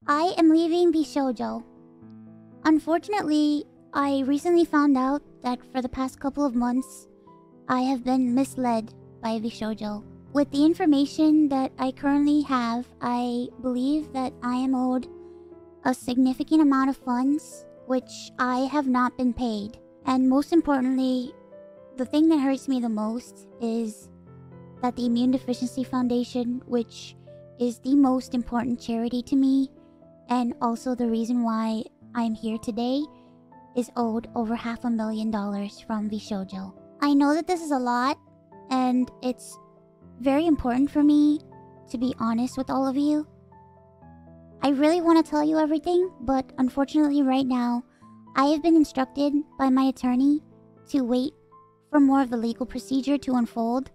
I am leaving VShojo. Unfortunately, I recently found out that for the past couple of months, I have been misled by VShojo. With the information that I currently have, I believe that I am owed a significant amount of funds, which I have not been paid. And most importantly, the thing that hurts me the most is that the Immune Deficiency Foundation, which is the most important charity to me, and also the reason why I'm here today, is owed over $500,000 from VShojo. I know that this is a lot, and it's very important for me to be honest with all of you. I really want to tell you everything, but unfortunately right now, I have been instructed by my attorney to wait for more of the legal procedure to unfold.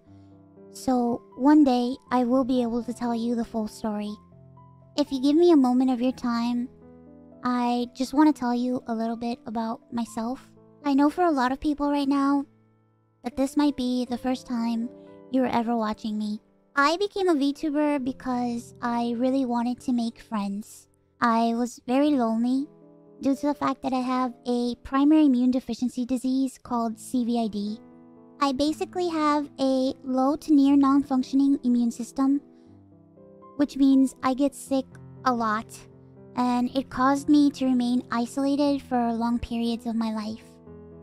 So one day, I will be able to tell you the full story. If you give me a moment of your time, I just want to tell you a little bit about myself. I know for a lot of people right now that this might be the first time you were ever watching me. I became a VTuber because I really wanted to make friends. I was very lonely due to the fact that I have a primary immune deficiency disease called CVID. I basically have a low to near non-functioning immune system, which means I get sick a lot, and it caused me to remain isolated for long periods of my life.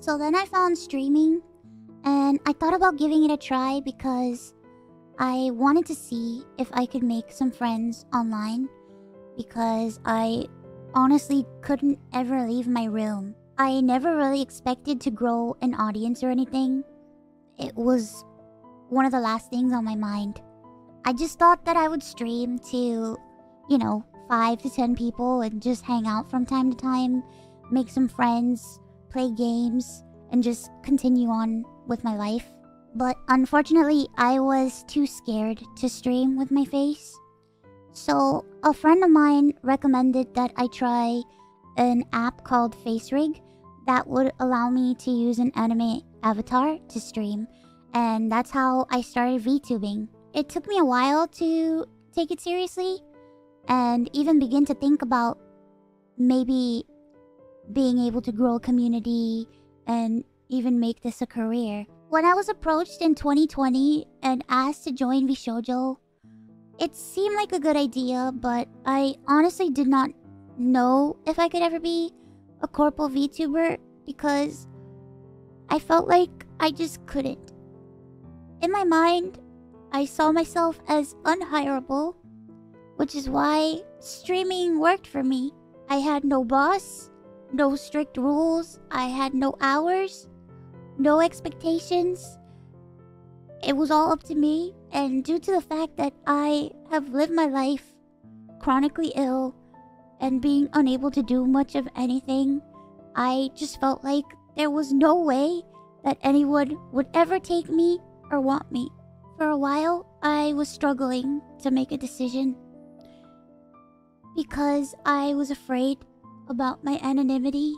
So then I found streaming, and I thought about giving it a try because I wanted to see if I could make some friends online, because I honestly couldn't ever leave my room. I never really expected to grow an audience or anything. It was one of the last things on my mind. I just thought that I would stream to, 5 to 10 people and just hang out from time to time, make some friends, play games, and just continue on with my life. But unfortunately, I was too scared to stream with my face. So a friend of mine recommended that I try an app called FaceRig that would allow me to use an anime avatar to stream. And that's how I started VTubing. It took me a while to take it seriously and even begin to think about maybe being able to grow a community and even make this a career. When I was approached in 2020 and asked to join VShojo, it seemed like a good idea, but I honestly did not know if I could ever be a corporal VTuber because I felt like I just couldn't. In my mind, I saw myself as unhireable, which is why streaming worked for me. I had no boss, no strict rules, I had no hours, no expectations. It was all up to me, and due to the fact that I have lived my life chronically ill and being unable to do much of anything, I just felt like there was no way that anyone would ever take me or want me. For a while, I was struggling to make a decision because I was afraid about my anonymity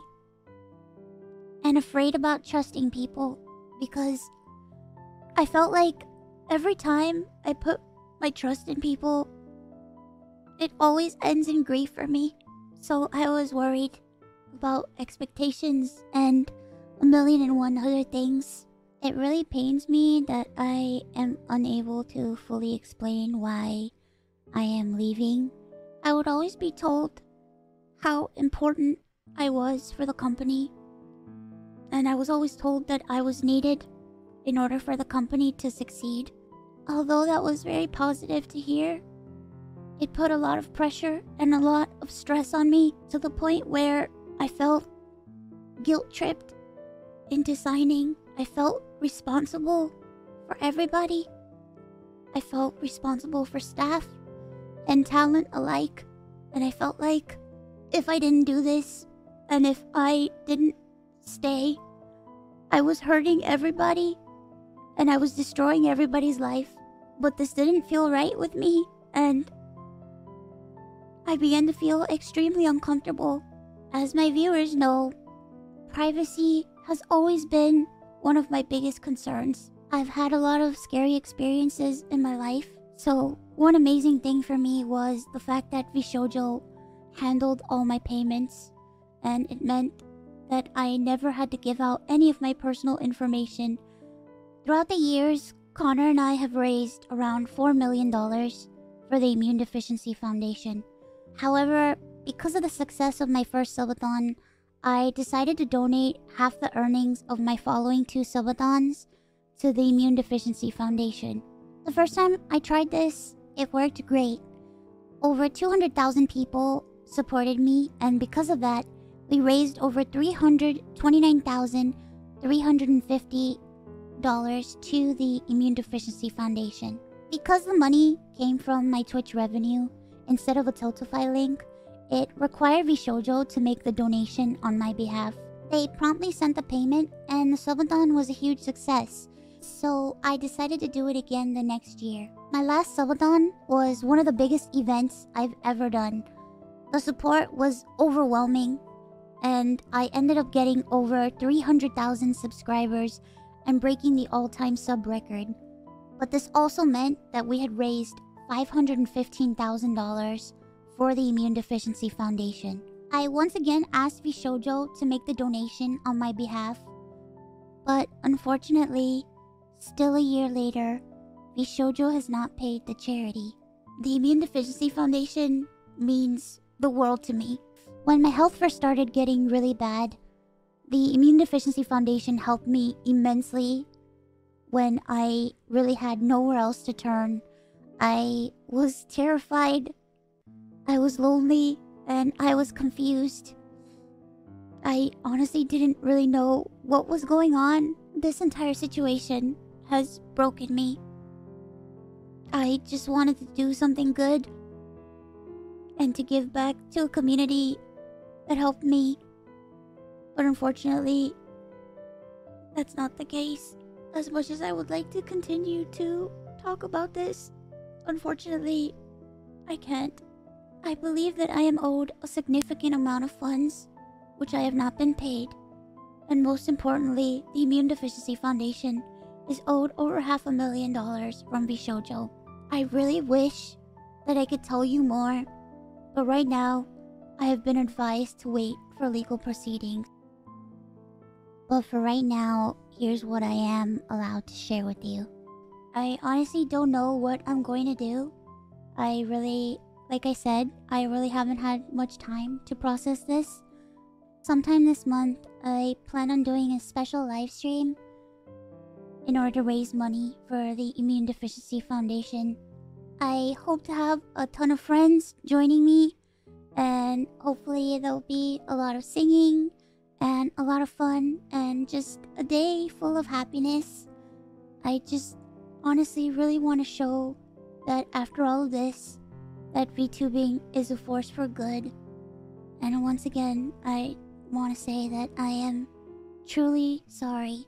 and afraid about trusting people because I felt like every time I put my trust in people, it always ends in grief for me. So I was worried about expectations and 1,000,001 other things. It really pains me that I am unable to fully explain why I am leaving. I would always be told how important I was for the company, and I was always told that I was needed in order for the company to succeed. Although that was very positive to hear, it put a lot of pressure and a lot of stress on me to the point where I felt guilt-tripped into signing. I felt responsible for everybody. I felt responsible for staff and talent alike. And I felt like if I didn't do this and if I didn't stay, I was hurting everybody and I was destroying everybody's life. But this didn't feel right with me, and I began to feel extremely uncomfortable. As my viewers know, privacy has always been one of my biggest concerns. I've had a lot of scary experiences in my life, so one amazing thing for me was the fact that VShojo handled all my payments, and it meant that I never had to give out any of my personal information. Throughout the years, Connor and I have raised around $4 million for the Immune Deficiency Foundation. However, because of the success of my first subathon, I decided to donate half the earnings of my following 2 subathons to the Immune Deficiency Foundation. The first time I tried this, it worked great. Over 200,000 people supported me, and because of that, we raised over $329,350 to the Immune Deficiency Foundation. Because the money came from my Twitch revenue instead of a Tiltify link, it required VShojo to make the donation on my behalf. They promptly sent the payment, and the subathon was a huge success, so I decided to do it again the next year. My last subathon was one of the biggest events I've ever done. The support was overwhelming, and I ended up getting over 300,000 subscribers and breaking the all-time sub record. But this also meant that we had raised $515,000 for the Immune Deficiency Foundation. I once again asked VShojo to make the donation on my behalf, but unfortunately, still a year later, VShojo has not paid the charity. The Immune Deficiency Foundation means the world to me. When my health first started getting really bad, the Immune Deficiency Foundation helped me immensely when I really had nowhere else to turn. I was terrified, I was lonely, and I was confused. I honestly didn't really know what was going on. This entire situation has broken me. I just wanted to do something good and to give back to a community that helped me. But unfortunately, that's not the case. As much as I would like to continue to talk about this, unfortunately, I can't. I believe that I am owed a significant amount of funds, which I have not been paid. And most importantly, the Immune Deficiency Foundation is owed over $500,000 from VShojo. I really wish that I could tell you more, but right now, I have been advised to wait for legal proceedings. But for right now, here's what I am allowed to share with you. I honestly don't know what I'm going to do. Like I said, I really haven't had much time to process this. Sometime this month, I plan on doing a special live stream in order to raise money for the Immune Deficiency Foundation. I hope to have a ton of friends joining me, and hopefully there'll be a lot of singing and a lot of fun and just a day full of happiness. I just honestly really want to show that after all of this, that VTubing is a force for good. And once again, I want to say that I am truly sorry